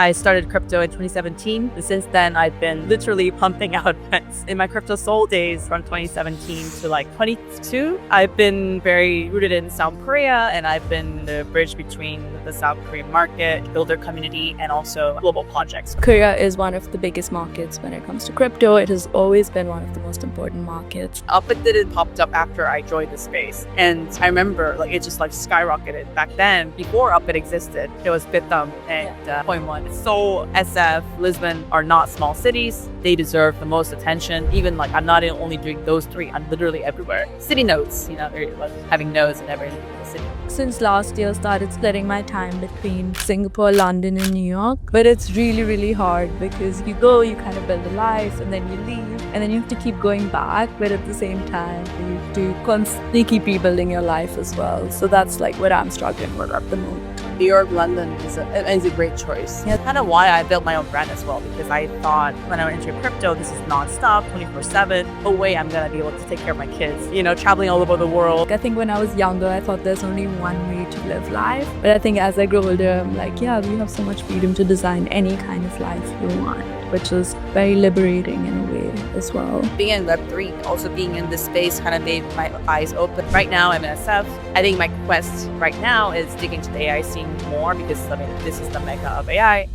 I started crypto in 2017. Since then, I've been literally pumping out events. In my crypto Seoul days from 2017 to like 22, I've been very rooted in South Korea, and I've been the bridge between the South Korean market, builder community, and also global projects. Korea is one of the biggest markets when it comes to crypto. It has always been one of the most important markets. Upbit popped up after I joined the space, and I remember like it just like skyrocketed. Back then, before Upbit existed, it was Bithumb and Point One. Seoul, SF, Lisbon are not small cities. They deserve the most attention. Even like I'm not only doing those three, I'm literally everywhere. City nodes, like having nodes in every city. Since last year, started splitting my time between Singapore, London, and New York. But it's really, really hard because you go, you kind of build a life, and then you leave, and then you have to keep going back. But at the same time, you have to constantly keep rebuilding your life as well. So that's like what I'm struggling with at the moment. New York, London is a great choice. That's kind of why I built my own brand as well, because I thought when I went into crypto, this is nonstop, 24/7. No way I'm gonna be able to take care of my kids, traveling all over the world. I think when I was younger, I thought there's only one way to live life. But I think as I grow older, I'm like, yeah, we have so much freedom to design any kind of life you want, which is very liberating in a way as well. Being in Web3, also being in this space kind of made my eyes open. Right now, I'm in SF. I think my quest right now is digging to the AI scene more because, this is the mecca of AI.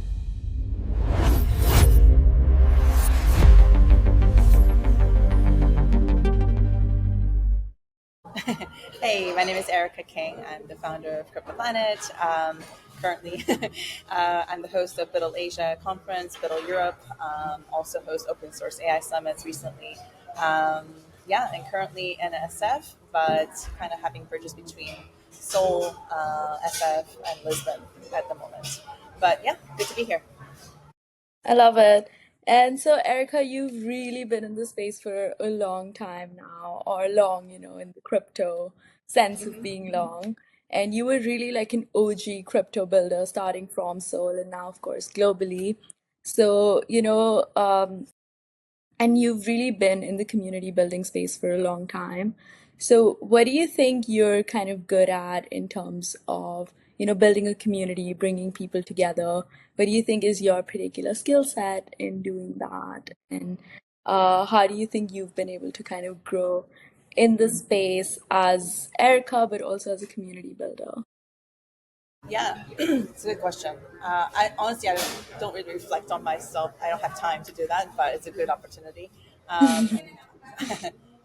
Hey, my name is Erica Kang. I'm the founder of KryptoPlanet. Currently, I'm the host of BUIDL Asia Conference, BUIDL Europe, also host open source AI summits recently. And currently in SF, but kind of having bridges between Seoul, SF, and Lisbon at the moment. But yeah, good to be here. I love it. And so, Erica, you've really been in the space for a long time now, or long, in the crypto sense of being long. And you were really like an OG crypto builder starting from Seoul and now, of course, globally. So, and you've really been in the community building space for a long time. So, what do you think you're kind of good at in terms of, building a community, bringing people together? What do you think is your particular skill set in doing that? And how do you think you've been able to kind of grow in the space as Erica, but also as a community builder? Yeah, it's a good question. I don't really reflect on myself. I don't have time to do that, but it's a good opportunity. Um,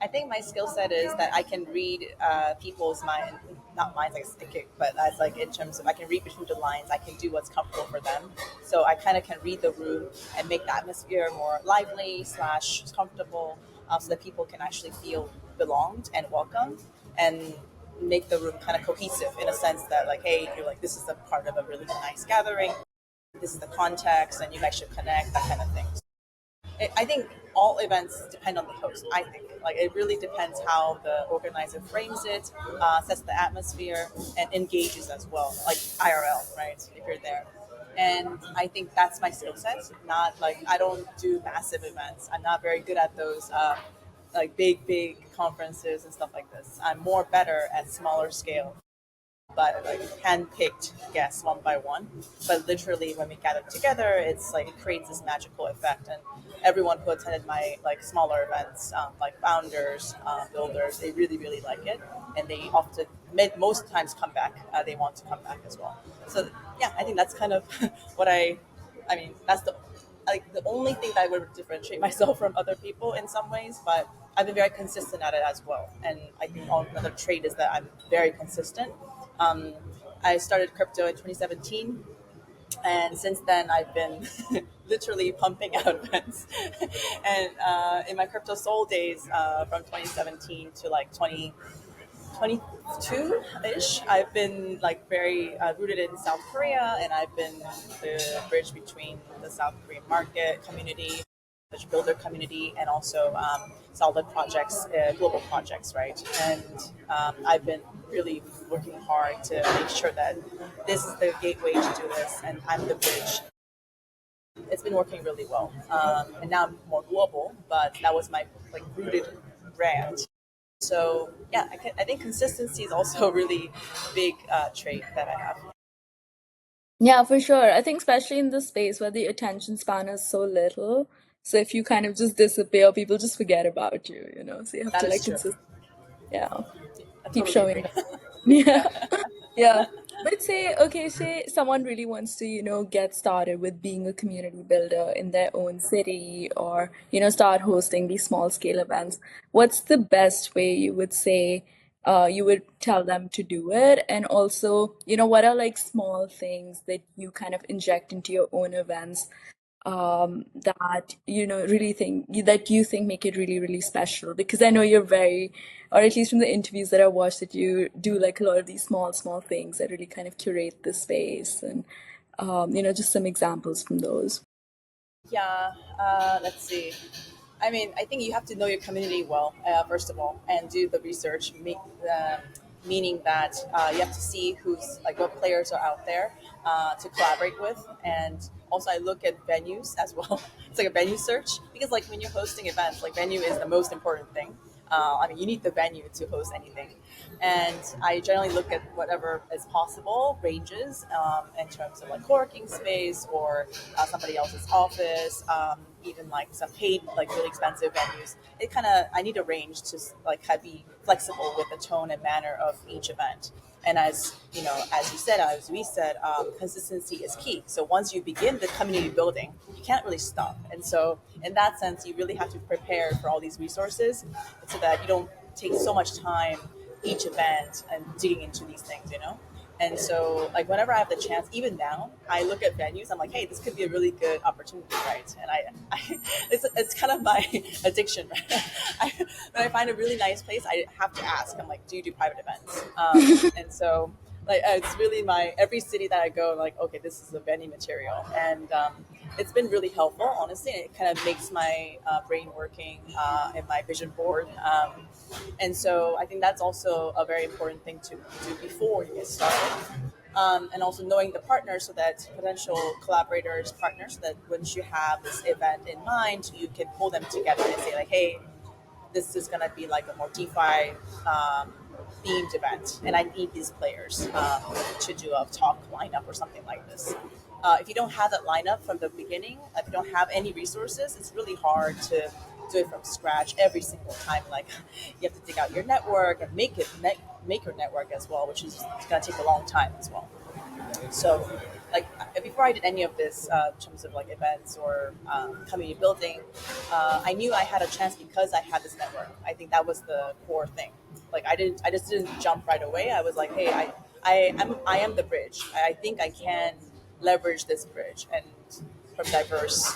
I think my skill set is that I can read people's mind, not minds like psychic, but as like in terms of I can read between the lines. I can do what's comfortable for them. So I kind of can read the room and make the atmosphere more lively slash comfortable, so that people can actually feel belonged and welcomed, and make the room kind of cohesive in a sense that like, hey, you're like, this is a part of a really nice gathering. This is the context, and you guys should connect, that kind of thing. I think all events depend on the host. I think like it really depends how the organizer frames it, sets the atmosphere, and engages as well, like IRL, right? If you're there. And I think that's my skill set. Not like I don't do massive events. I'm not very good at those like big conferences and stuff like this. I'm more better at smaller scale, but like hand-picked guests one by one. But literally, when we gather together, it's like it creates this magical effect. And everyone who attended my like smaller events, like founders, builders, they really like it, and they often, most times, come back. They want to come back as well. So yeah, I think that's kind of what I mean, that's the only thing that I would differentiate myself from other people in some ways, but I've been very consistent at it as well. And I think another trait is that I'm very consistent. Um, I started crypto in 2017, and since then I've been literally pumping out events. And in my crypto Soul days, from 2017 to like 2022-ish, I've been like very rooted in South Korea, and I've been the bridge between the South Korean market community, the builder community, and also solid projects, global projects, right? And I've been really working hard to make sure that this is the gateway to do this, and I'm the bridge. It's been working really well, and now I'm more global, but that was my like rooted brand. So yeah, I think consistency is also a really big trait that I have. Yeah, for sure. I think especially in this space where the attention span is so little, so if you kind of just disappear, people just forget about you, you know. So you have That to like is true. consist, yeah, I keep totally showing agree. up. Yeah. Yeah. But say, okay, say someone really wants to, get started with being a community builder in their own city or, start hosting these small scale events. What's the best way you would say you would tell them to do it? And also, what are like small things that you kind of inject into your own events that really think that you think make it really really special, because I know you're very, or at least from the interviews that I watched, that you do like a lot of these small things that really kind of curate the space, and just some examples from those. Yeah, let's see. I mean, I think you have to know your community well, first of all, and do the research. Meaning that you have to see who's like what players are out there to collaborate with, and also I look at venues as well. It's like a venue search because like when you're hosting events, like venue is the most important thing. I mean, you need the venue to host anything, and I generally look at whatever is possible ranges in terms of like co-working space or somebody else's office, even like some paid like really expensive venues. It kind of I need a range to like be flexible with the tone and manner of each event. And as you know, as you said, as we said, consistency is key. So once you begin the community building, you can't really stop. And so in that sense, you really have to prepare for all these resources so that you don't take so much time each event and digging into these things, you know? And so, like, whenever I have the chance, even now, I look at venues. I'm like, hey, this could be a really good opportunity, right? And it's kind of my addiction, right? When I find a really nice place, I have to ask. I'm like, do you do private events? And so, like, it's really my every city that I go, like, okay, this is the venue material, and it's been really helpful, honestly. And it kind of makes my brain working and my vision board. And so I think that's also a very important thing to do before you get started. And also knowing the partners so that potential collaborators, partners, so that once you have this event in mind, you can pull them together and say like, hey, this is going to be like a more DeFi themed event, and I need these players to do a talk lineup or something like this. If you don't have that lineup from the beginning, if you don't have any resources, it's really hard to do it from scratch every single time. Like you have to dig out your network and make your network as well, which is going to take a long time as well. So, like before I did any of this in terms of like events or community building, I knew I had a chance because I had this network. I think that was the core thing. Like I just didn't jump right away. I was like, hey, I am the bridge. I think I can leverage this bridge and from diverse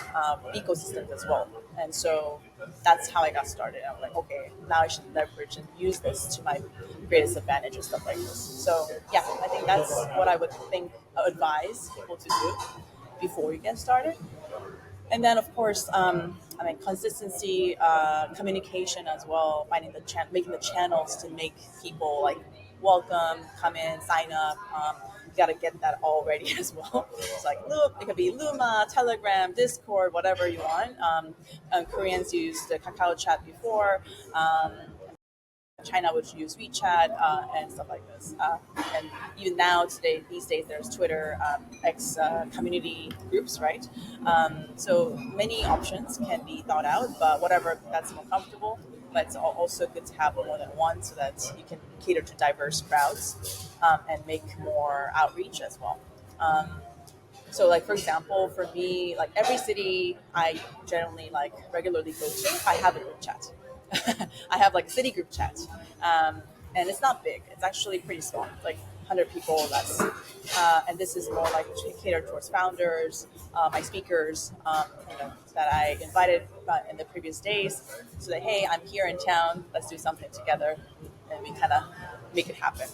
ecosystems as well. And so that's how I got started. I'm like, okay, now I should leverage and use this to my greatest advantage and stuff like this. So yeah, I think that's what I would think advise people to do before you get started. And then of course, I mean consistency, communication as well, finding making the channels to make people like welcome, come in, sign up. You got to get that all ready as well. It's like it could be Luma, Telegram, Discord, whatever you want. Koreans used the Kakao chat before. China would use WeChat and stuff like this. And even now, these days, there's Twitter, X community groups, right? So many options can be thought out, but whatever that's more comfortable. But it's also good to have more than one so that you can cater to diverse crowds and make more outreach as well. Um, so, like for example, for me, like every city I generally like regularly go to, I have a group chat. I have like a city group chat, um, and it's not big. It's actually pretty small, like 100 people or less. And this is more like catered towards founders, my speakers, that I invited in the previous days, so that hey, I'm here in town. Let's do something together, and we kind of make it happen.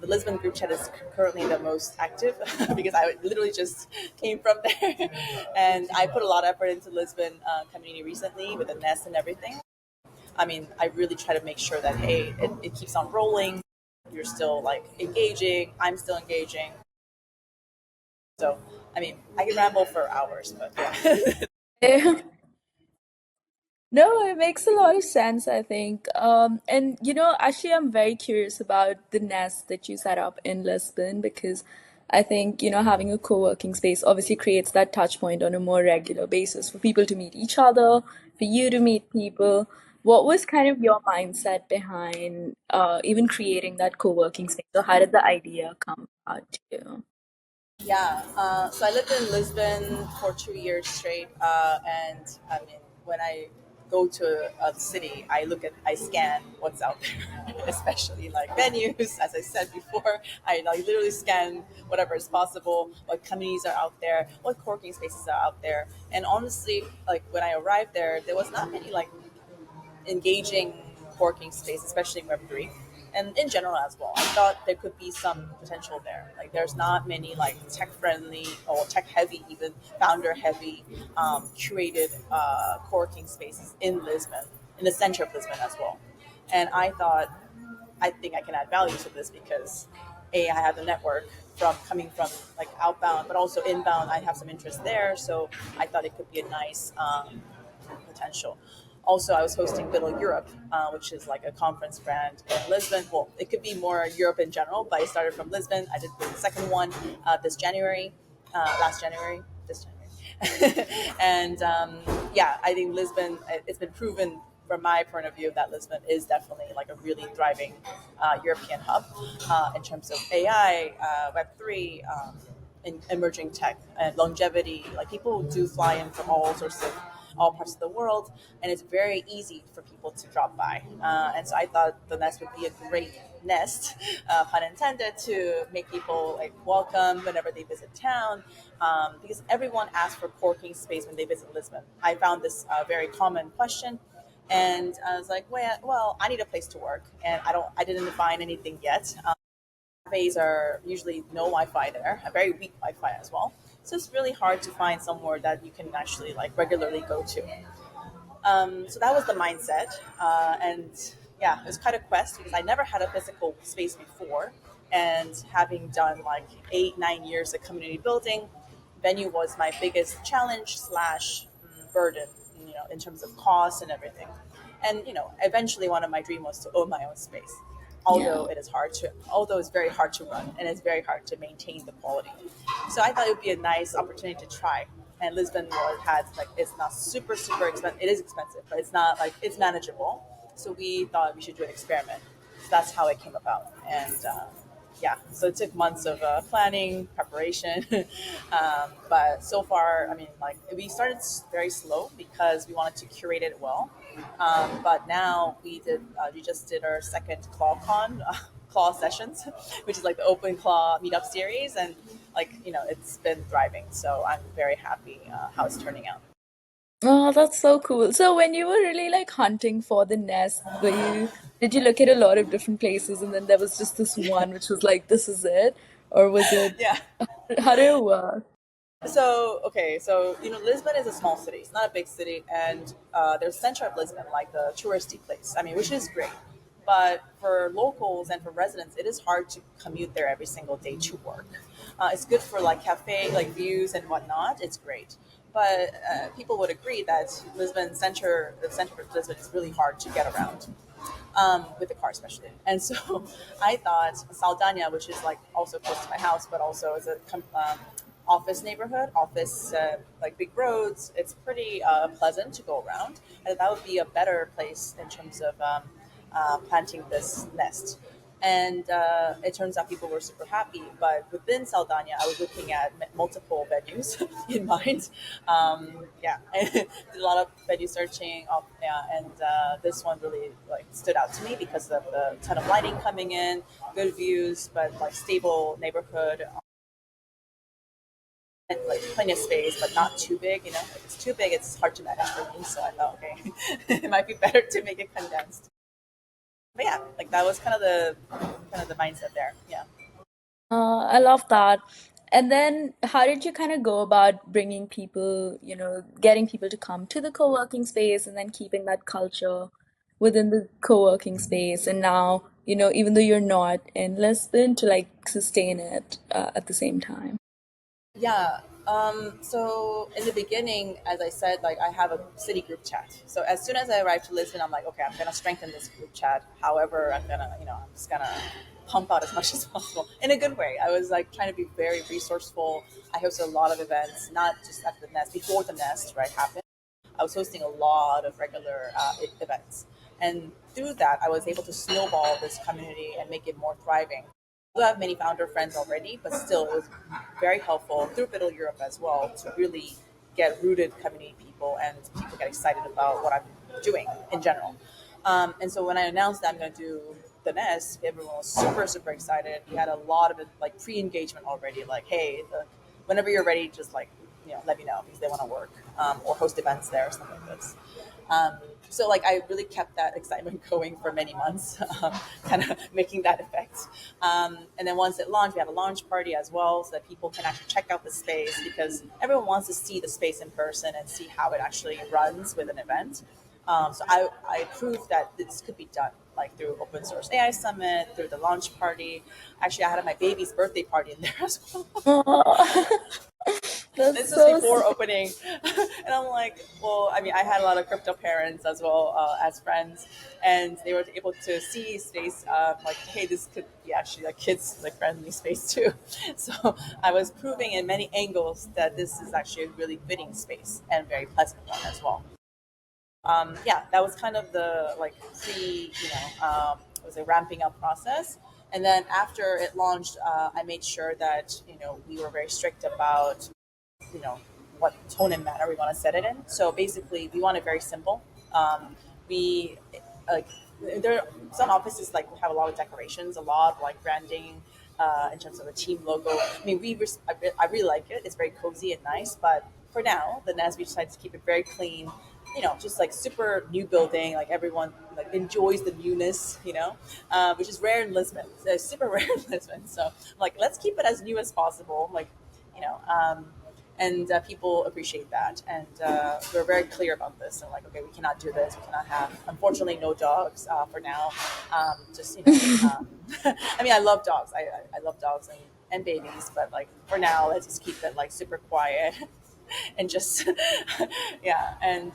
The Lisbon group chat is currently the most active because I literally just came from there, and I put a lot of effort into Lisbon community recently with the nest and everything. I mean, I really try to make sure that hey, it keeps on rolling. You're still like engaging. I'm still engaging. So, I mean, I can ramble for hours, but yeah. No, it makes a lot of sense, I think. And actually, I'm very curious about the nest that you set up in Lisbon, because I think, having a co-working space obviously creates that touch point on a more regular basis for people to meet each other, for you to meet people. What was kind of your mindset behind even creating that co-working space? So how did the idea come about to you? Yeah, so I lived in Lisbon for 2 years straight, and I mean, when I go to a city, I scan what's out there, especially like venues. As I said before, I like literally scan whatever is possible, what communities are out there, what co-working spaces are out there, and honestly, like when I arrived there, there was not many like engaging working space, especially in Web3, and in general as well. I thought there could be some potential there. Like there's not many like tech friendly or tech heavy, even founder heavy, curated co-working spaces in Lisbon, in the center of Lisbon as well. And I thought, I think I can add value to this because I have the network from coming from like outbound, but also inbound. I have some interest there, so I thought it could be a nice potential. Also, I was hosting BUIDL Europe, which is like a conference brand in Lisbon. Well, it could be more Europe in general, but I started from Lisbon. I did the second one this January, last January, this January. And yeah, I think Lisbon, it's been proven from my point of view that Lisbon is definitely like a really thriving European hub in terms of AI, Web3, in emerging tech and longevity. Like people do fly in from all sorts of all parts of the world, and it's very easy for people to drop by. And so I thought the nest would be a great nest, pun intended, to make people like welcome whenever they visit town, because everyone asks for co-working space when they visit Lisbon. I found this very common question, and I was like, well, I need a place to work, and I didn't find anything yet. Cafes are usually no Wi-Fi there, a very weak Wi-Fi as well. So it's really hard to find somewhere that you can actually like regularly go to. So that was the mindset, and yeah, it was quite a quest because I never had a physical space before, and having done like 8 9 years of community building, venue was my biggest challenge slash burden, in terms of cost and everything. And eventually, one of my dreams was to own my own space. Yeah. Although it's very hard to run and it's very hard to maintain the quality. So I thought it would be a nice opportunity to try. And Lisbon has like it's not super expensive. It is expensive, but it's not like it's manageable. So we thought we should do an experiment. So that's how it came about. And yeah, so it took months of planning, preparation, but so far, I mean, like we started very slow because we wanted to curate it well. But now we just did our second ClawCon, Claw sessions, which is like the open Claw meetup series, and like it's been thriving. So I'm very happy how it's turning out. Oh, that's so cool. So when you were really like hunting for the nest, did you look at a lot of different places and then there was just this one which was like, this is it? Or was it, Yeah. how did it work? So okay, so Lisbon is a small city. It's not a big city, and there's center of Lisbon, like the touristy place. I mean, which is great, but for locals and for residents, it is hard to commute there every single day to work. It's good for like cafe, like views and whatnot. It's great, but people would agree that the center of Lisbon, is really hard to get around with the car especially. And so I thought Saldana, which is like also close to my house, but also is a office neighborhood, office like big roads. It's pretty pleasant to go around, and that would be a better place in terms of planting this nest. And it turns out people were super happy. But within Saldana, I was looking at multiple venues in mind. Yeah, I did a lot of venue searching. Yeah, and this one really like stood out to me because of the ton of lighting coming in, good views, but like stable neighborhood, and like plenty of space, but not too big. If it's too big, it's hard to manage for me. So I thought, okay, it might be better to make it condensed. But yeah, like that was kind of the mindset there. Yeah. I love that. And then how did you kind of go about bringing people, getting people to come to the co-working space and then keeping that culture within the co-working space? And now, even though you're not in Lisbon, to like sustain it at the same time. Yeah. So in the beginning, as I said, like I have a city group chat. So as soon as I arrived to Lisbon, I'm like, okay, I'm gonna strengthen this group chat. However, I'm just gonna pump out as much as possible in a good way. I was like trying to be very resourceful. I hosted a lot of events, not just at the nest, before the nest, right, happened. I was hosting a lot of regular events. And through that, I was able to snowball this community and make it more thriving. I have many founder friends already, but still, it was very helpful through Middle Europe as well to really get rooted community people and people get excited about what I'm doing in general. And so when I announced that I'm going to do the nest, everyone was super, super excited. We had a lot of like pre-engagement already. Like, hey, whenever you're ready, just like let me know because they want to work or host events there or something like this. Um, so like I really kept that excitement going for many months, kind of making that effect. And then once it launched, we had a launch party as well, so that people can actually check out the space because everyone wants to see the space in person and see how it actually runs with an event. So I proved that this could be done, like through Open Source AI Summit, through the launch party. Actually, I had my baby's birthday party in there as well. Oh, that's This is so before sweet. opening, and I'm like, well, I mean, I had a lot of crypto parents as well as friends, and they were able to see space. Like, hey, this could be actually a kids like friendly space too. So I was proving in many angles that this is actually a really fitting space and very pleasant one as well. Yeah, that was kind of the like it was a ramping up process. And then after it launched, I made sure that we were very strict about you know what tone and manner we want to set it in. So basically, we want it very simple. We like there are some offices like have a lot of decorations, a lot of like branding. In terms of the team logo, I mean, I really like it. It's very cozy and nice. But for now, the NAS we decided to keep it very clean. Just like super new building. Like everyone like enjoys the newness. Which is rare in Lisbon. It's super rare in Lisbon. So like, let's keep it as new as possible. Like, you know. And people appreciate that. And we're very clear about this. And like, okay, we cannot do this. We cannot have, unfortunately, no dogs for now. Just I mean, I love dogs. I love dogs and babies, but like for now, let's just keep it like super quiet. And just yeah, and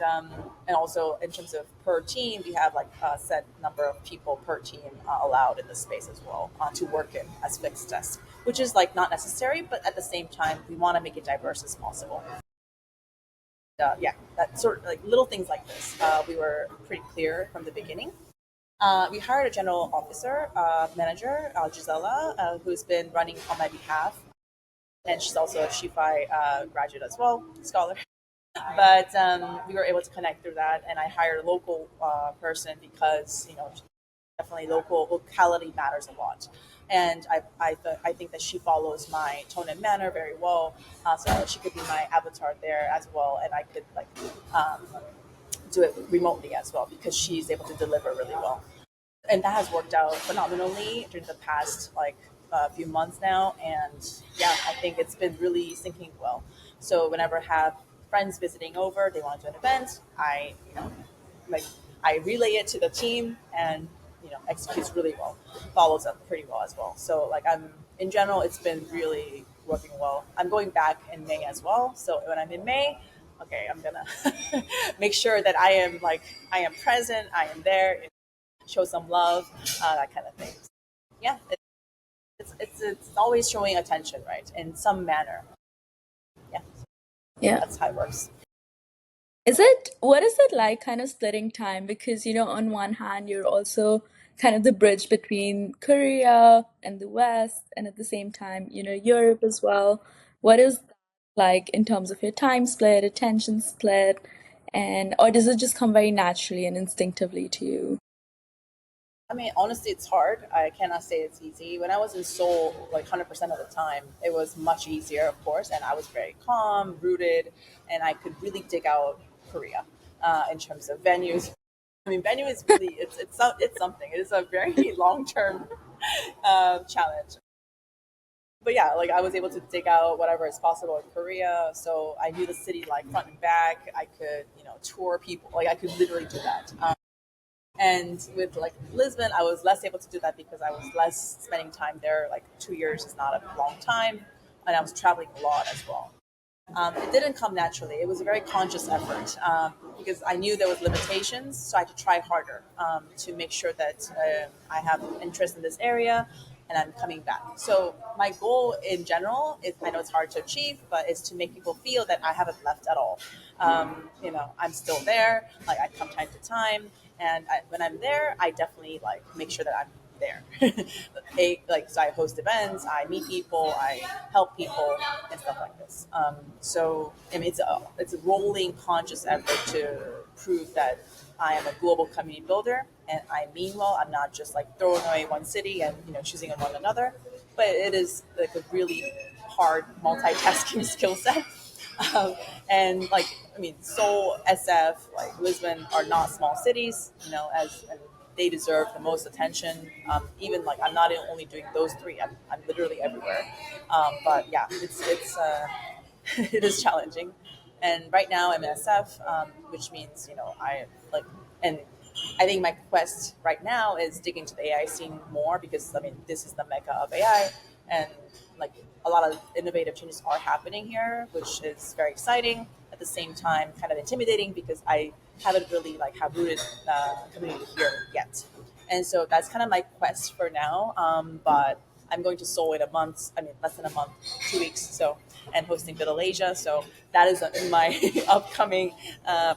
also in terms of per team, we have like a set number of people per team allowed in the space as well to work in as fixed desk, which is like not necessary, but at the same time we want to make it diverse as possible. Yeah, that sort of like little things like this, we were pretty clear from the beginning. We hired a general officer manager, Gisela, who's been running on my behalf, and she's also a ShiFi graduate as well, scholar. But we were able to connect through that, and I hired a local person because definitely locality matters a lot. And I think that she follows my tone and manner very well, so she could be my avatar there as well, and I could like um, do it remotely as well because she's able to deliver really well, and that has worked out phenomenally during the past like few months now. And yeah, I think it's been really syncing well. So whenever I have friends visiting over, they want to do an event, like I relay it to the team, and executes really well, follows up pretty well as well. So like I'm in general, it's been really working well. I'm going back in May as well, so when I'm in May, okay, I'm gonna make sure that I am present, I am there, show some love, that kind of thing. Yeah, it's always showing attention, right, in some manner. Yeah, Yeah. that's how it works. What is it like kind of splitting time? Because, on one hand, you're also kind of the bridge between Korea and the West, and at the same time, Europe as well. What is that like in terms of your time split, attention split, or does it just come very naturally and instinctively to you? I mean, honestly, it's hard. I cannot say it's easy. When I was in Seoul, like 100% of the time, it was much easier, of course, and I was very calm, rooted, and I could really dig out Korea in terms of venues. I mean, venue is really it's something. It is a very long term challenge. But yeah, like I was able to dig out whatever is possible in Korea. So I knew the city like front and back. I could tour people. Like I could literally do that. And with like Lisbon, I was less able to do that because I was less spending time there. Like 2 years is not a long time, and I was traveling a lot as well. It didn't come naturally. It was a very conscious effort because I knew there was limitations, so I had to try harder to make sure that I have interest in this area, and I'm coming back. So my goal in general is, I know it's hard to achieve, but is to make people feel that I haven't left at all. I'm still there. Like I come time to time, and when I'm there, I definitely like make sure that I'm there. So I host events, I meet people, I help people, and stuff like this. So I mean, it's a rolling conscious effort to prove that I am a global community builder, and I mean well. I'm not just like throwing away one city and choosing on one another, but it is like a really hard multitasking skill set. Um, and like I mean, Seoul, SF, like Lisbon are not small cities, and they deserve the most attention. Even like I'm not only doing those three; I'm literally everywhere. But yeah, it's it is challenging. And right now I'm in SF, which means I like and I think my quest right now is digging into the AI scene more because I mean this is the mecca of AI, and like a lot of innovative changes are happening here, which is very exciting. At the same time, kind of intimidating because I haven't really like have rooted community here yet, and so that's kind of my quest for now. But I'm going to Seoul in a month. I mean, less than a month, 2 weeks. So, and hosting BUIDL Asia. So that is in my upcoming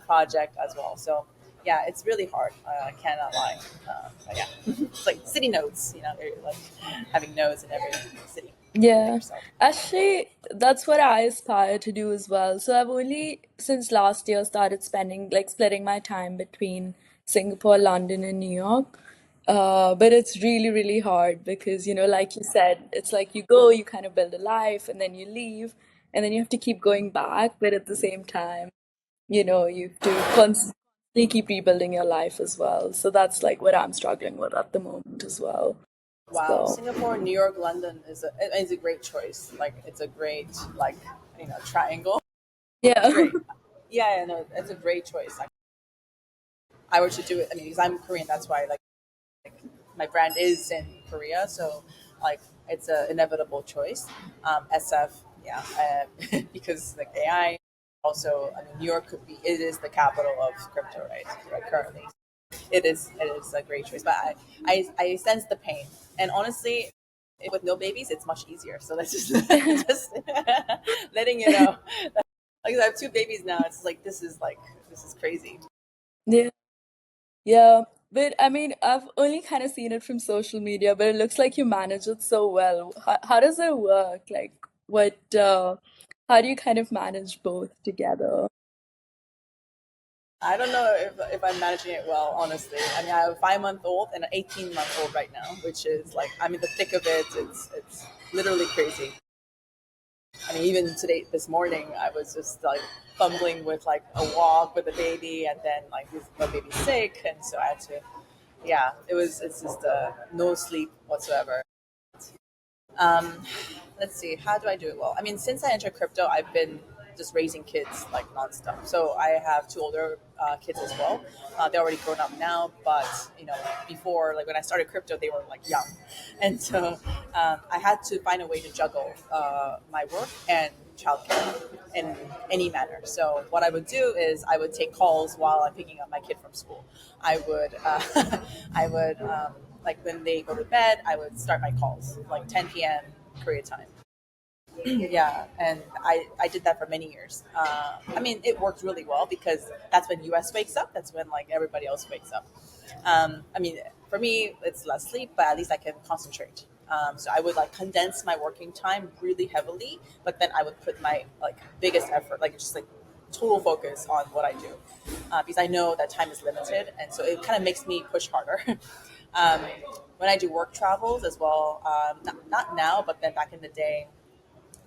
project as well. So yeah, it's really hard. I cannot lie. But yeah, it's like city nodes. Like having nodes in every city. Like Yeah, yourself. actually, that's what I aspire to do as well. So I've only since last year started spending like splitting my time between Singapore, London, and New York. But it's really, really hard because, like you said, it's like you go, you kind of build a life, and then you leave, and then you have to keep going back. But at the same time, you have to constantly keep rebuilding your life as well. So that's like what I'm struggling with at the moment as well. Wow, So, Singapore, New York, London is a great choice. Like it's a great like triangle. It's yeah. great. Yeah, no, it's a great choice. Like, I were to do it. I mean, because I'm Korean, that's why my brand is in Korea, so like it's an inevitable choice. SF, yeah, because like AI. Also, I mean, New York could be. It is the capital of crypto, right? Right, currently, it is a great choice. But I sense the pain, and honestly, with no babies, it's much easier. So that's just just letting you know. Like I have two babies now. It's like this is crazy. Yeah. Yeah, but I mean, I've only kind of seen it from social media, but it looks like you manage it so well. How does it work? Like, how do you kind of manage both together? I don't know if I'm managing it well, honestly. I mean, I have a 5 month old and an 18-month old right now, which is like I'm in the thick of it. It's literally crazy. I mean, even today, this morning, I was just like fumbling with like a walk with a baby, and then like my baby's sick, and so I had to. Yeah, it's just no sleep whatsoever. Um, let's see, how do I do it well? I mean, since I entered crypto, I've been just raising kids like nonstop. So I have two older kids as well. They're already grown up now, but before, like when I started crypto, they were like young, and so I had to find a way to juggle my work and childcare in any manner. So what I would do is I would take calls while I'm picking up my kid from school. I would I would like when they go to bed, I would start my calls like 10 p.m. Korea time. Yeah, and I did that for many years. I mean, it worked really well because that's when US wakes up. That's when like everybody else wakes up. I mean, for me, it's less sleep, but at least I can concentrate. So I would like condense my working time really heavily, but then I would put my like biggest effort, like just like total focus on what I do, because I know that time is limited, and so it kind of makes me push harder. um, when I do work travels as well, not now, but then back in the day,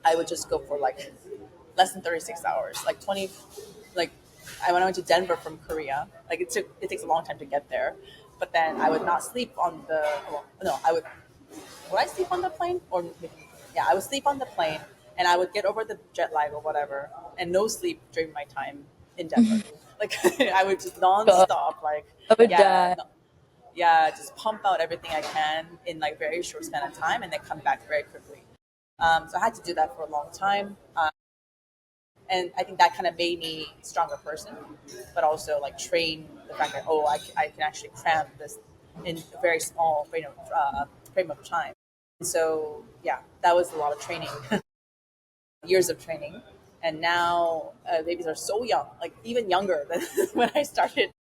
I would just go for like less than 36 hours, like 20, like when I went to Denver from Korea, like it takes a long time to get there, but then I would not sleep on the, well, no, would I sleep on the plane or yeah, I would sleep on the plane and I would get over the jet lag or whatever and no sleep during my time in Denver. Like I would just God, nonstop, like, I would yeah, die. no, yeah, just pump out everything I can in like very short span of time and then come back very quickly. So I had to do that for a long time. And I think that kind of made me a stronger person, but also like train the fact that, I can actually cram this in a very small frame of time. So yeah, that was a lot of training, years of training. And now babies are so young, like even younger than when I started.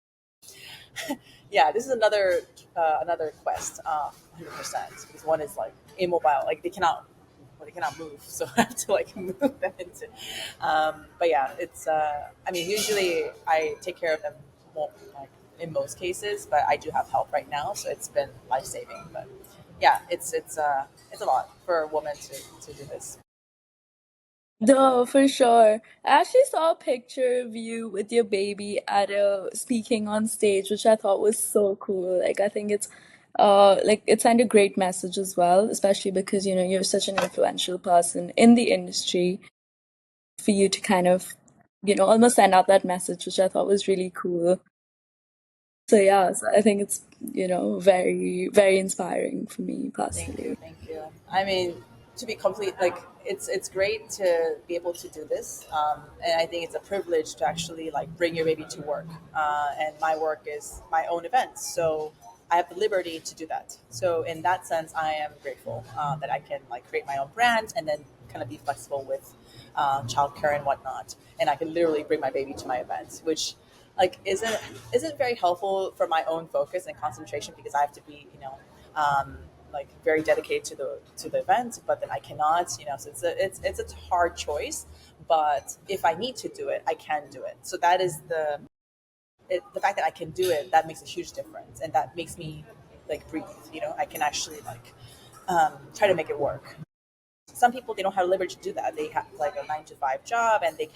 Yeah, this is another quest, 100%. Because one is like immobile, like they cannot move, so I have to like move them into. But yeah, it's. I mean, usually I take care of them more, like in most cases, but I do have help right now, so it's been life saving. But yeah, it's a lot for a woman to do this. No, for sure. I actually saw a picture of you with your baby at a speaking on stage, which I thought was so cool. Like I think it's like it sent a great message as well, especially because you're such an influential person in the industry for you to kind of almost send out that message, which I thought was really cool. So yeah, so I think it's very very inspiring for me Thank personally. you, thank you. I mean, to be complete, like it's great to be able to do this, and I think it's a privilege to actually like bring your baby to work. And my work is my own events, so I have the liberty to do that. So in that sense, I am grateful that I can like create my own brand and then kind of be flexible with childcare and whatnot, and I can literally bring my baby to my events, which like isn't very helpful for my own focus and concentration because I have to be like very dedicated to the event, but then I cannot, so it's a hard choice. But if I need to do it, I can do it. So that is the fact that I can do it, that makes a huge difference, and that makes me like breathe. I can actually like try to make it work. Some people, they don't have liberty to do that. They have like a 9 to 5 job, and they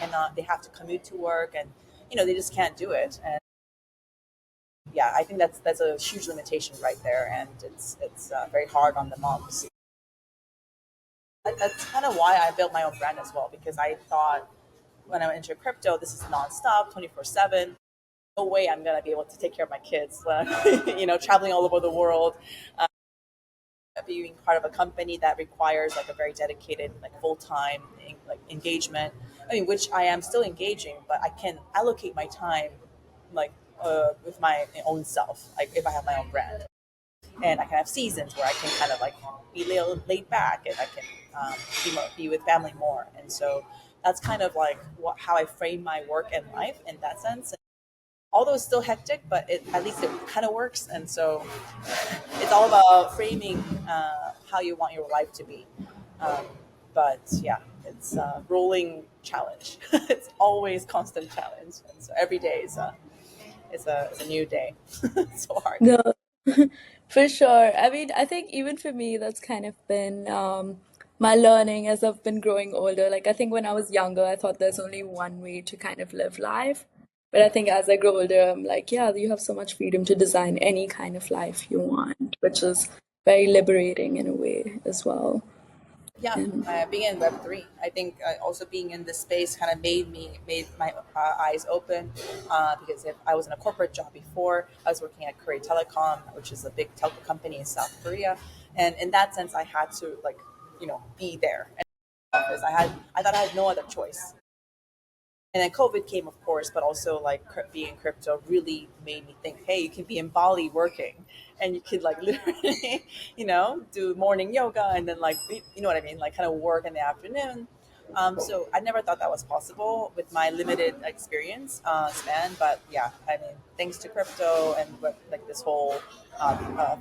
have to commute to work, and they just can't do it. And yeah, I think that's a huge limitation right there, and it's very hard on the moms. That's kind of why I built my own brand as well, because I thought when I went into crypto, this is nonstop, 24/7. No way I'm gonna be able to take care of my kids, traveling all over the world, being part of a company that requires like a very dedicated, like full time, like engagement. I mean, which I am still engaging, but I can allocate my time, like with my own self, like if I have my own brand. And I can have seasons where I can kind of like be a little laid back, and I can be with family more. And so that's kind of like how I frame my work and life in that sense. Although it's still hectic, but at least it kind of works. And so it's all about framing how you want your life to be. Um, but yeah, it's a rolling challenge. It's always constant challenge. And so every day is a new day. It's so hard. No, for sure. I mean, I think even for me, that's kind of been my learning as I've been growing older. Like, I think when I was younger, I thought there's only one way to kind of live life. But I think as I grow older, I'm like, yeah, you have so much freedom to design any kind of life you want, which is very liberating in a way as well. Yeah, And being in Web3, I think also being in this space kind of made my eyes open, because if I was in a corporate job before, I was working at Korea Telecom, which is a big telco company in South Korea, and in that sense, I had to like be there. And I thought I had no other choice. And then COVID came, of course, but also like being in crypto really made me think, hey, you can be in Bali working, and you could like literally, do morning yoga, and then like, you know what I mean, like kind of work in the afternoon. So I never thought that was possible with my limited experience span. But yeah, I mean, thanks to crypto and like this whole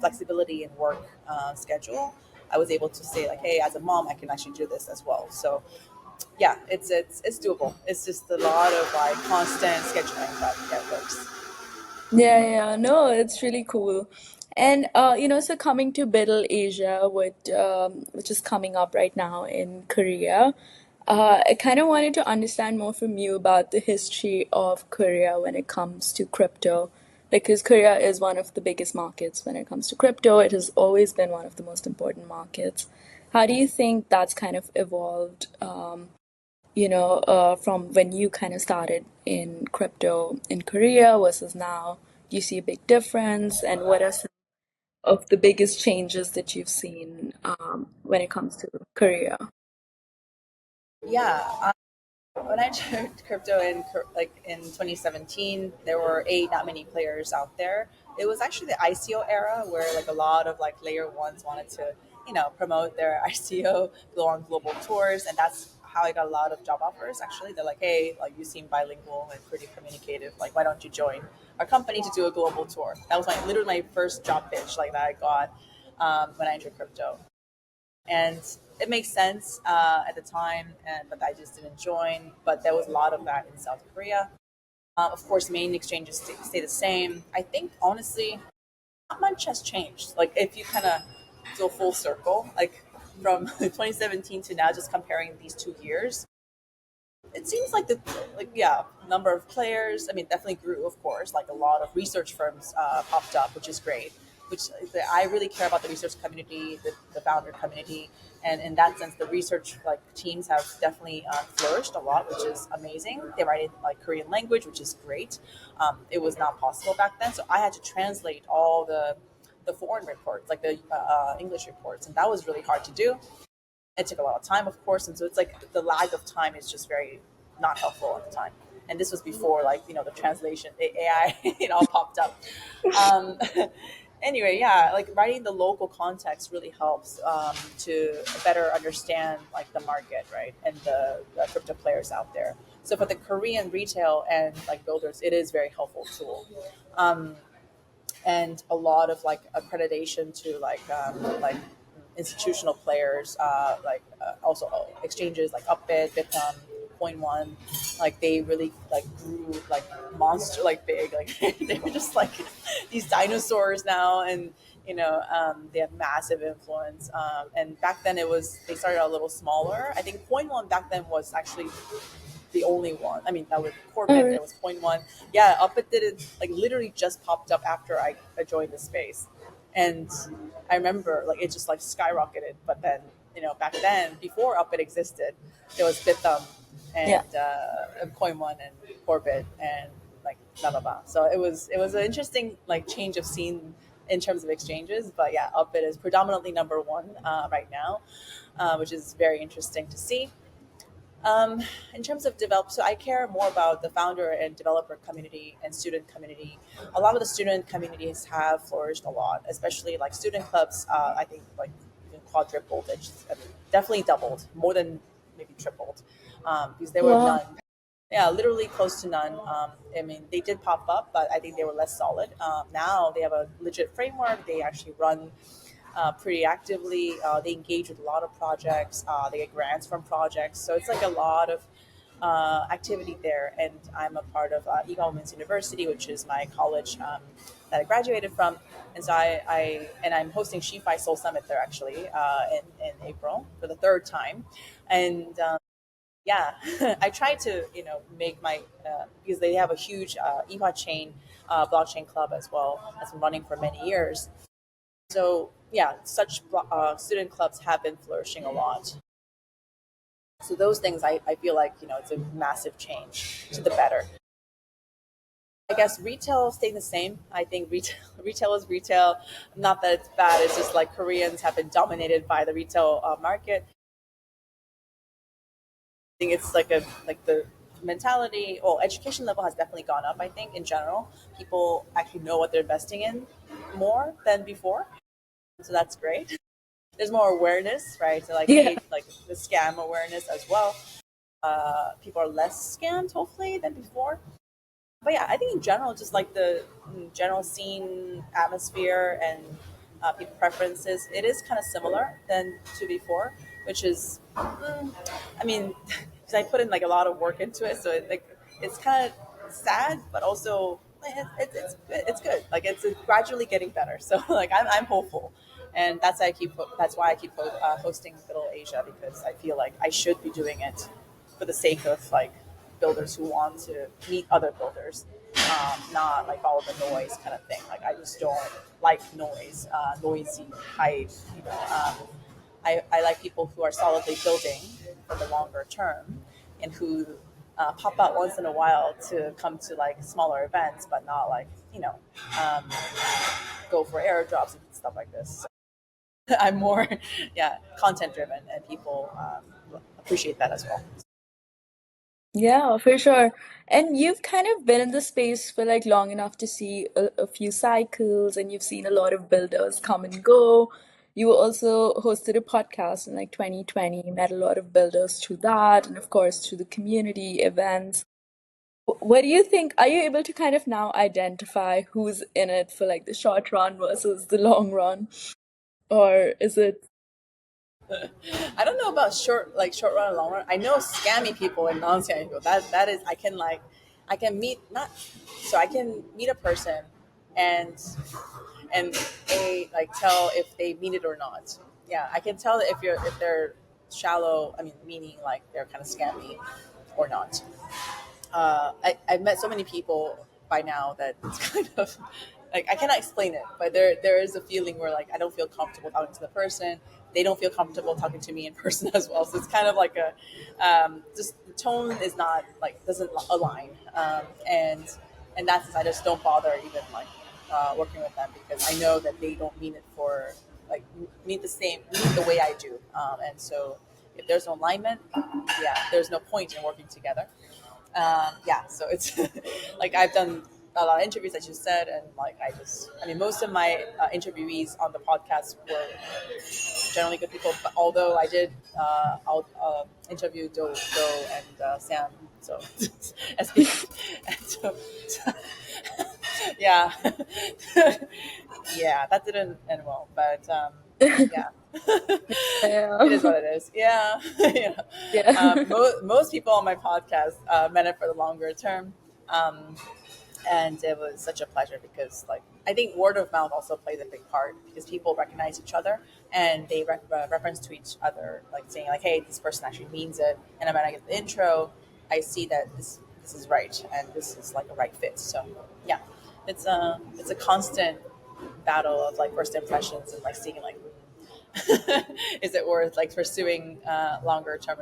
flexibility in work schedule, I was able to say like, hey, as a mom, I can actually do this as well. So yeah, it's doable. It's just a lot of like constant scheduling, but yeah, it works. yeah, yeah, no, it's really cool. And so coming to BUIDL Asia, which is coming up right now in Korea, I kind of wanted to understand more from you about the history of Korea when it comes to crypto, because Korea is one of the biggest markets when it comes to crypto. It has always been one of the most important markets. How do you think that's kind of evolved, from when you kind of started in crypto in Korea versus now? Do you see a big difference? And what are some of the biggest changes that you've seen when it comes to Korea? Yeah, when I joined crypto like in 2017, there were not many players out there. It was actually the ICO era where like a lot of like layer ones wanted to promote their ICO, go on global tours, and that's how I got a lot of job offers. Actually, they're like, "Hey, like you seem bilingual and pretty communicative. Like, why don't you join our company to do a global tour?" That was literally my first job pitch, like that I got when I entered crypto, and it makes sense at the time, but I just didn't join. But there was a lot of that in South Korea. Of course, main exchanges stay the same. I think honestly, not much has changed. Like if you kind of go full circle, like from 2017 to now, just comparing these 2 years, it seems like the number of players. I mean, definitely grew. Of course, like a lot of research firms popped up, which is great. Which I really care about the research community, the founder community, and in that sense, the research like teams have definitely flourished a lot, which is amazing. They write in like Korean language, which is great. It was not possible back then, so I had to translate all the foreign reports, like the English reports, and that was really hard to do. It took a lot of time, of course, and so it's like the lag of time is just very not helpful at the time. And this was before, like the translation, the AI, it all popped up. Um, anyway, yeah, like writing the local context really helps to better understand like the market, right, and the crypto players out there. So for the Korean retail and like builders, it is very helpful tool. Um, and a lot of like accreditation to like institutional players, also exchanges like Upbit, Bitum, Point One, like they really like grew like monster like big, like they were just like these dinosaurs now, and they have massive influence. And back then they started out a little smaller. I think Point One back then was actually the only one. I mean, that was All Corbett. right. There was Point One. Yeah, Upbit did it like literally just popped up after I joined the space, and I remember like it just like skyrocketed. But then back then before Upbit existed, there was Bithum Yeah. and Coin One and Corbett and like blah blah blah. So it was an interesting like change of scene in terms of exchanges. But yeah, Upbit is predominantly number one right now, which is very interesting to see. Um, in terms of develop, so I care more about the founder and developer community and student community. A lot of the student communities have flourished a lot, especially like student clubs. I think like quadrupled, definitely doubled, more than maybe tripled, because there were Wow. none. Yeah, literally close to none. I mean, they did pop up, but I think they were less solid. Now they have a legit framework. They actually run pretty actively. They engage with a lot of projects. They get grants from projects. So it's like a lot of activity there. And I'm a part of E-Governments University, which is my college that I graduated from. And so I'm hosting SheFi Seoul Summit there actually in April for the third time. And yeah, I try to make my because they have a huge EVA chain blockchain club as well that's been running for many years. So yeah, such student clubs have been flourishing a lot. So those things I feel like it's a massive change to the better. I guess retail staying the same. I think retail retail is retail. Not that it's bad. It's just like Koreans have been dominated by the retail market. I think it's like the mentality. Well, education level has definitely gone up. I think in general, people actually know what they're investing in more than before. So that's great. There's more awareness, right? So like, Yeah. hey, like the scam awareness as well. People are less scammed, hopefully, than before. But yeah, I think in general, just like the general scene atmosphere and people preferences, it is kind of similar than to before, which is, I mean, because I put in like a lot of work into it, so it's kind of sad, but also it's good. Like it's gradually getting better. So like I'm hopeful, and that's why I keep hosting Middle Asia, because I feel like I should be doing it for the sake of like builders who want to meet other builders, not like all the noise kind of thing. Like I just don't like noisy hype. I like people who are solidly building for the longer term, and who pop out once in a while to come to like smaller events, but not like um, go for airdrops and stuff like this. So I'm more yeah content driven, and people appreciate that as well. Yeah, for sure. And you've kind of been in the space for like long enough to see a few cycles, and you've seen a lot of builders come and go. you also hosted a podcast in like 2020, met a lot of builders through that, and of course through the community events. What do you think? Are you able to kind of now identify who's in it for like the short run versus the long run? Or is it, I don't know about short run and long run. I know scammy people and non-scammy people. That is, I can meet not, so I can meet a person, and and they like tell if they mean it or not. Yeah, I can tell if they're shallow. I mean, meaning like they're kind of scammy or not. I've met so many people by now that it's kind of like I cannot explain it, but there is a feeling where like I don't feel comfortable talking to the person. They don't feel comfortable talking to me in person as well. So it's kind of like a just the tone is not like doesn't align, and that's I just don't bother even like working with them because I know that they don't mean it for like mean the way I do, and so if there's no alignment, yeah, there's no point in working together. Yeah, so it's like I've done a lot of interviews, as you said, and like I mean, most of my interviewees on the podcast were generally good people. But although I did, I'll interview Do and Sam, so SB, and so yeah, yeah, that didn't end well, but yeah. It is yeah, what it is. Yeah, yeah. yeah. Most people on my podcast meant it for the longer term, um, and it was such a pleasure because, like, I think word of mouth also plays a big part because people recognize each other and they reference to each other, like saying, like, "Hey, this person actually means it," and then when I get the intro, I see that this is right and this is like a right fit. So, yeah, it's a constant battle of like first impressions and like seeing like is it worth like pursuing longer term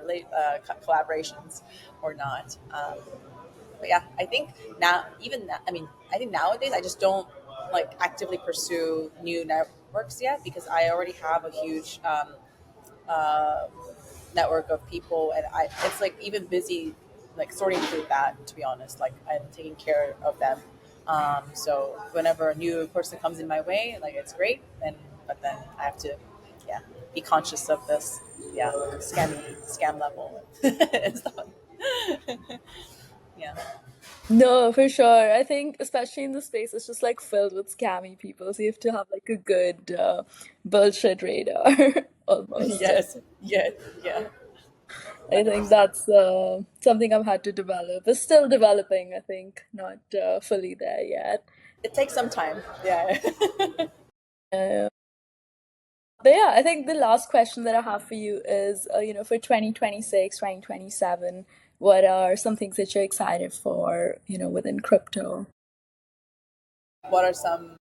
collaborations or not? But yeah, I think now even that, I mean, I think nowadays I just don't like actively pursue new networks yet because I already have a huge uh, network of people, and I it's like even busy like sorting through that. To be honest, like I'm taking care of them. So whenever a new person comes in my way, like it's great, and but then I have to, yeah, be conscious of this, yeah, scam level and stuff. Yeah. No, for sure. I think especially in the space, it's just like filled with scammy people. So you have to have like a good bullshit radar almost. Yes. Yes. Yeah. I Hundred think percent. that's something I've had to develop. It's still developing, I think, not fully there yet. It takes some time. Yeah. Uh, but yeah, I think the last question that I have for you is, for 2026, 2027, what are some things that you're excited for, within crypto? What are some?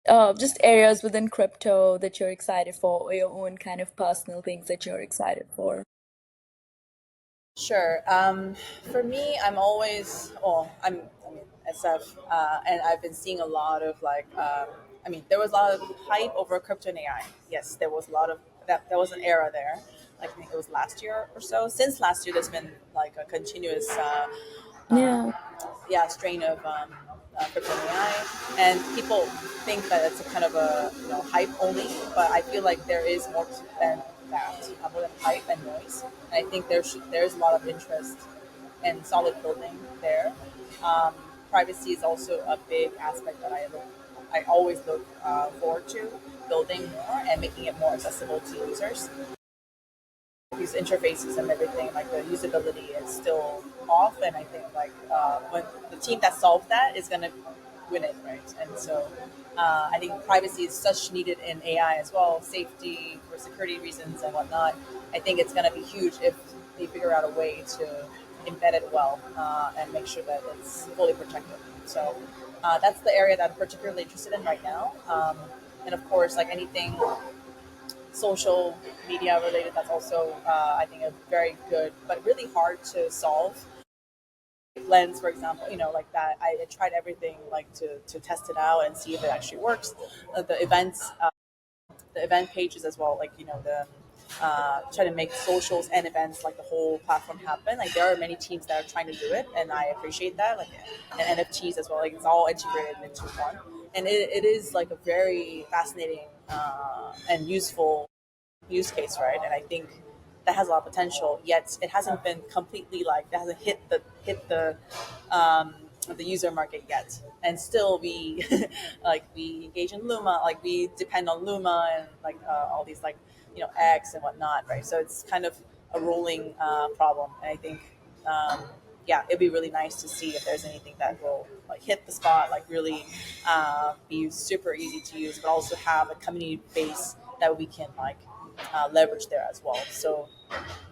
Just areas within crypto that you're excited for, or your own kind of personal things that you're excited for. Sure. For me, I'm always, well, I mean, SF, and I've been seeing a lot of like, I mean, there was a lot of hype over crypto and AI. Yes, there was a lot of that. There was an era there. Like, I think it was last year or so. Since last year, there's been like a continuous uh, Yeah. yeah, strain of crypto and AI, and people think that it's a kind of a hype only, but I feel like there is more than that, more than hype and noise. And I think there's a lot of interest and solid building there. Um, Privacy is also a big aspect that I always look forward to building more and making it more accessible to users. These interfaces and everything, like the usability is still off, and I think like when the team that solves that is going to win it, right? And so I think privacy is such needed in AI as well, safety for security reasons and whatnot. I think it's going to be huge if they figure out a way to embed it well and make sure that it's fully protected. So that's the area that I'm particularly interested in right now. And of course, like anything social media related, that's also I think a very good but really hard to solve. Lens, for example, like that, I tried everything like to test it out and see if it actually works. The events, the event pages as well, like the try to make socials and events like the whole platform happen. Like there are many teams that are trying to do it, and I appreciate that. Like and NFTs as well, like it's all integrated into one, and it is like a very fascinating and useful use case, right? And I think that has a lot of potential. Yet it hasn't been completely like that hasn't hit the user market yet. And still, we like we engage in Luma, like we depend on Luma and like all these like X and whatnot, right? So it's kind of a rolling problem, and I think. Yeah, it'd be really nice to see if there's anything that will like hit the spot, like really be super easy to use, but also have a community base that we can like leverage there as well. So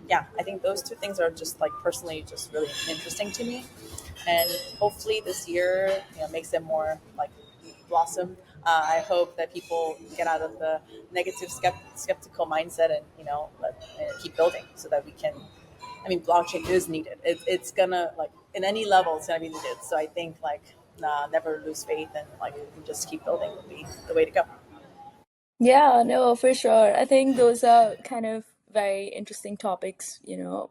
yeah, I think those two things are just like personally just really interesting to me, and hopefully this year makes them more like blossom. I hope that people get out of the negative skeptical mindset and keep building so that we can. I mean, blockchain is needed. It's gonna like in any level, it's gonna be needed. So I think like never lose faith and like just keep building would be the way to go. Yeah, no, for sure. I think those are kind of very interesting topics,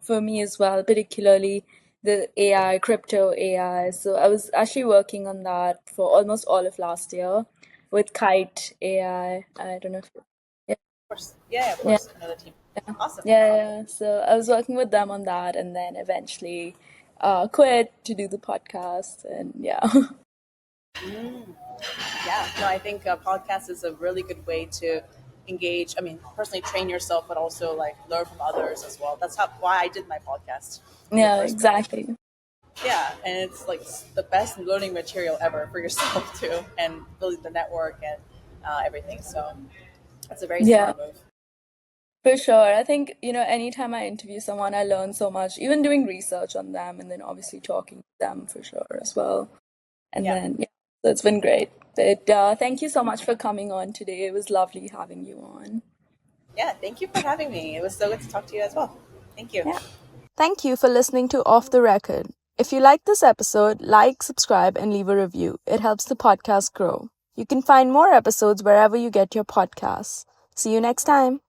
for me as well, particularly the AI, crypto AI. So I was actually working on that for almost all of last year with Kite AI. I don't know if, yeah, Of course, yeah, of yeah, course, another team. Awesome. yeah, yeah. So I was working with them on that and then eventually quit to do the podcast and yeah. Yeah, no, I think a podcast is a really good way to engage. I mean, personally train yourself, but also like learn from others as well. That's why I did my podcast in the Yeah, first place. exactly. Yeah, and it's like the best learning material ever for yourself too, and building the network and everything. So that's a very Yeah. smart move. For sure. I think, anytime I interview someone, I learn so much, even doing research on them and then obviously talking to them for sure as well. And Yeah, then, yeah, so it's been great. But thank you so much for coming on today. It was lovely having you on. yeah. Thank you for having me. It was so good to talk to you as well. Thank you. Yeah. Thank you for listening to Off the Record. If you like this episode, like, subscribe, and leave a review. It helps the podcast grow. You can find more episodes wherever you get your podcasts. See you next time.